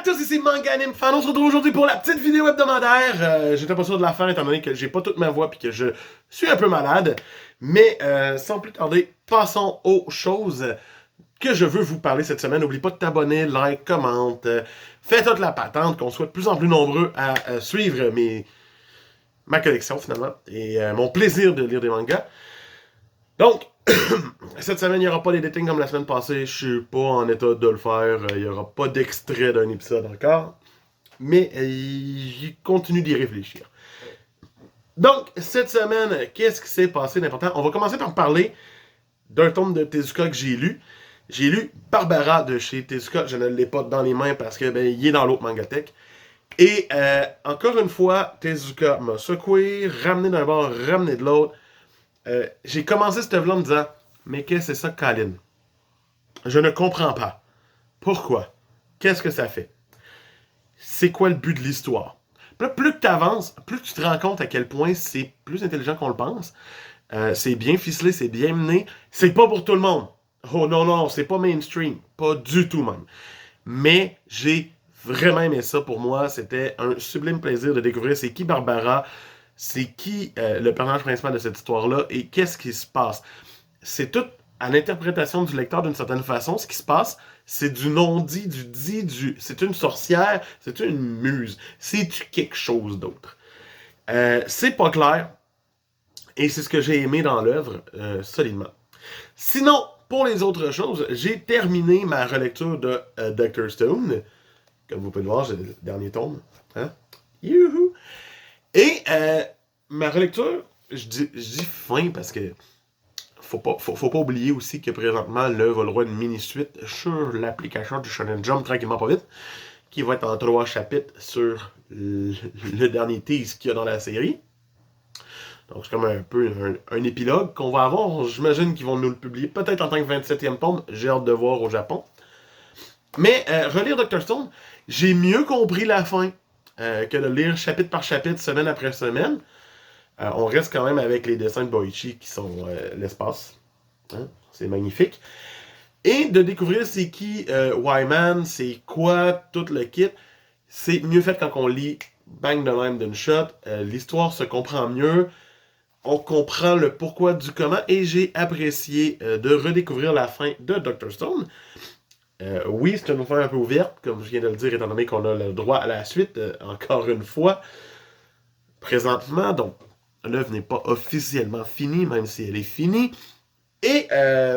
tous, ici Manga Anime Fan. On se retrouve aujourd'hui pour la petite vidéo hebdomadaire. J'étais pas sûr de la faire étant donné que j'ai pas toute ma voix puis que je suis un peu malade. Mais sans plus tarder, passons aux choses que je veux vous parler cette semaine. N'oublie pas de t'abonner, like, commente, fais toute la patente, qu'on soit de plus en plus nombreux à suivre ma collection finalement et mon plaisir de lire des mangas. Donc, cette semaine, il n'y aura pas d'editing comme la semaine passée. Je suis pas en état de le faire. Il n'y aura pas d'extrait d'un épisode encore. Mais j'y continue d'y réfléchir. Donc, cette semaine, qu'est-ce qui s'est passé d'important? On va commencer par parler d'un tome de Tezuka que j'ai lu. J'ai lu Barbara de chez Tezuka. Je ne l'ai pas dans les mains parce que il est dans l'autre Mangatech. Et encore une fois, Tezuka m'a secoué, ramené d'un bord, ramené de l'autre. J'ai commencé cette œuvre-là en me disant « Mais qu'est-ce que c'est ça, Colin? Je ne comprends pas. Pourquoi? Qu'est-ce que ça fait? C'est quoi le but de l'histoire? » Plus que tu avances, plus tu te rends compte à quel point c'est plus intelligent qu'on le pense. C'est bien ficelé, c'est bien mené. C'est pas pour tout le monde. Oh non, c'est pas mainstream. Pas du tout même. Mais j'ai vraiment aimé ça pour moi. C'était un sublime plaisir de découvrir c'est qui Barbara, c'est qui le personnage principal de cette histoire-là et qu'est-ce qui se passe. C'est tout à l'interprétation du lecteur d'une certaine façon. Ce qui se passe, c'est du non-dit, du dit, c'est une sorcière, c'est une muse, c'est quelque chose d'autre. C'est pas clair et c'est ce que j'ai aimé dans l'œuvre solidement. Sinon, pour les autres choses, j'ai terminé ma relecture de Dr. Stone. Comme vous pouvez le voir, j'ai le dernier tome. Hein? Youhou! Et ma relecture, je dis fin parce que faut pas oublier aussi que présentement, l'œuvre a le droit d'une mini-suite sur l'application du Shonen Jump, tranquillement pas vite, qui va être en 3 chapitres sur le dernier tease qu'il y a dans la série. Donc c'est comme un peu un épilogue qu'on va avoir. J'imagine qu'ils vont nous le publier peut-être en tant que 27e tome. J'ai hâte de voir au Japon. Mais relire Dr. Stone, j'ai mieux compris la fin que de lire chapitre par chapitre, semaine après semaine. On reste quand même avec les dessins de Boichi qui sont l'espace. Hein? C'est magnifique. Et de découvrir c'est qui Wyman, c'est quoi tout le kit. C'est mieux fait quand on lit bang de même d'une shot. L'histoire se comprend mieux. On comprend le pourquoi du comment. Et j'ai apprécié de redécouvrir la fin de Dr. Stone. Oui, c'est une fin un peu ouverte, comme je viens de le dire, étant donné qu'on a le droit à la suite, encore une fois, présentement. Donc, l'œuvre n'est pas officiellement finie, même si elle est finie. Et,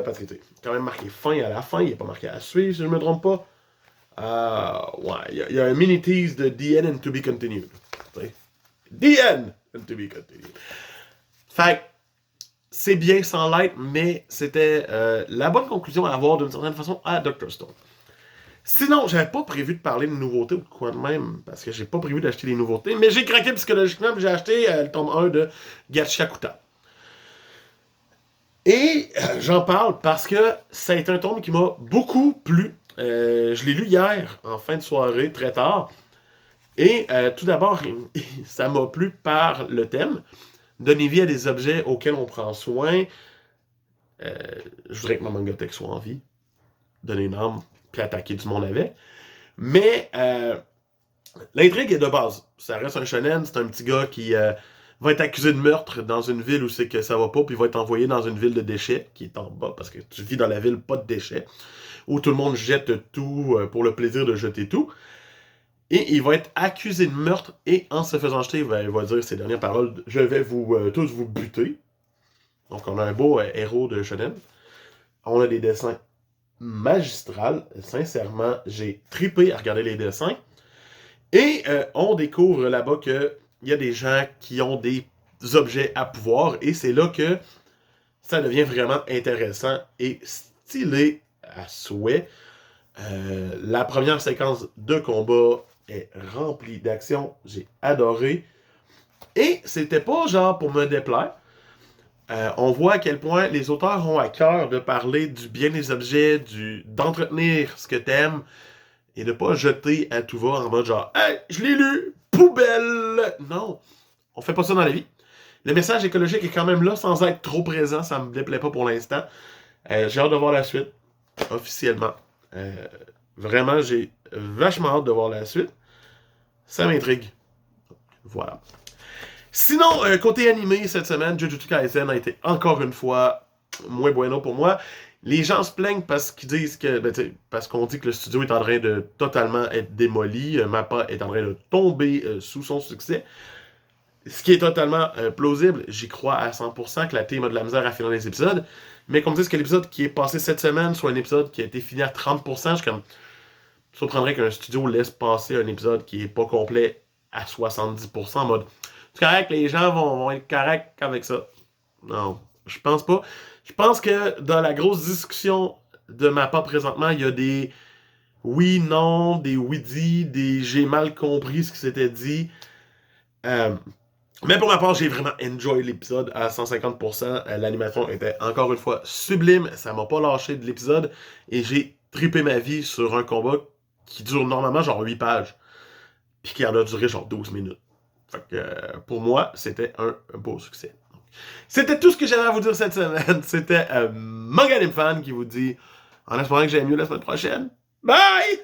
parce que c'est quand même marqué fin à la fin, il n'est pas marqué à suivre, si je ne me trompe pas. Ouais, il y a un mini-tease de The End and To Be Continued. T'sais. The End and To Be Continued. Fait c'est bien sans l'être, mais c'était la bonne conclusion à avoir d'une certaine façon à Dr. Stone. Sinon, j'avais pas prévu de parler de nouveautés ou de quoi de même, parce que j'ai pas prévu d'acheter des nouveautés, mais j'ai craqué psychologiquement et j'ai acheté le tome 1 de Gachakuta. Et j'en parle parce que ça a été un tome qui m'a beaucoup plu. Je l'ai lu hier, en fin de soirée, très tard. Et tout d'abord, ça m'a plu par le thème. Donner vie à des objets auxquels on prend soin. Je voudrais que ma Mangatech soit en vie. Donner une arme, puis attaquer du monde avec. Mais l'intrigue est de base. Ça reste un shonen, c'est un petit gars qui va être accusé de meurtre dans une ville où c'est que ça va pas, puis il va être envoyé dans une ville de déchets, qui est en bas, parce que tu vis dans la ville, pas de déchets, où tout le monde jette tout pour le plaisir de jeter tout. Et il va être accusé de meurtre, et en se faisant jeter, il va dire ses dernières paroles, « Je vais tous vous buter ». Donc on a un beau héros de shonen. On a des dessins magistrales. Sincèrement, j'ai trippé à regarder les dessins. Et on découvre là-bas qu'il y a des gens qui ont des objets à pouvoir, et c'est là que ça devient vraiment intéressant et stylé à souhait. La première séquence de combat est remplie d'action. J'ai adoré. Et c'était pas genre pour me déplaire. On voit à quel point les auteurs ont à cœur de parler du bien des objets, d'entretenir ce que t'aimes et de pas jeter à tout va en mode genre « Hey, je l'ai lu! Poubelle! » Non, on fait pas ça dans la vie. Le message écologique est quand même là sans être trop présent, ça me déplaît pas pour l'instant. J'ai hâte de voir la suite, officiellement. Vraiment, j'ai vachement hâte de voir la suite. Ça m'intrigue. Voilà. Sinon, côté animé, cette semaine, Jujutsu Kaisen a été encore une fois moins bueno pour moi. Les gens se plaignent parce qu'ils disent que. Parce qu'on dit que le studio est en train de totalement être démoli. Mappa est en train de tomber sous son succès. Ce qui est totalement plausible. J'y crois à 100% que la team a de la misère à finir les épisodes. Mais qu'on me dise que l'épisode qui est passé cette semaine soit un épisode qui a été fini à 30%, je suis comme. Ça surprendrait qu'un studio laisse passer un épisode qui est pas complet à 70% en mode. C'est correct, les gens vont être corrects avec ça. Non, je pense pas. Je pense que dans la grosse discussion de ma part présentement, il y a des oui, non, des oui-dit, des j'ai mal compris ce qui s'était dit. Mais pour ma part, j'ai vraiment enjoy l'épisode à 150%. L'animation était encore une fois sublime. Ça m'a pas lâché de l'épisode. Et j'ai trippé ma vie sur un combat qui dure normalement genre 8 pages. Puis qui en a duré genre 12 minutes. Fait que pour moi, c'était un beau succès. C'était tout ce que j'avais à vous dire cette semaine. C'était Manganim Fan qui vous dit, en espérant que j'aille mieux la semaine prochaine, bye!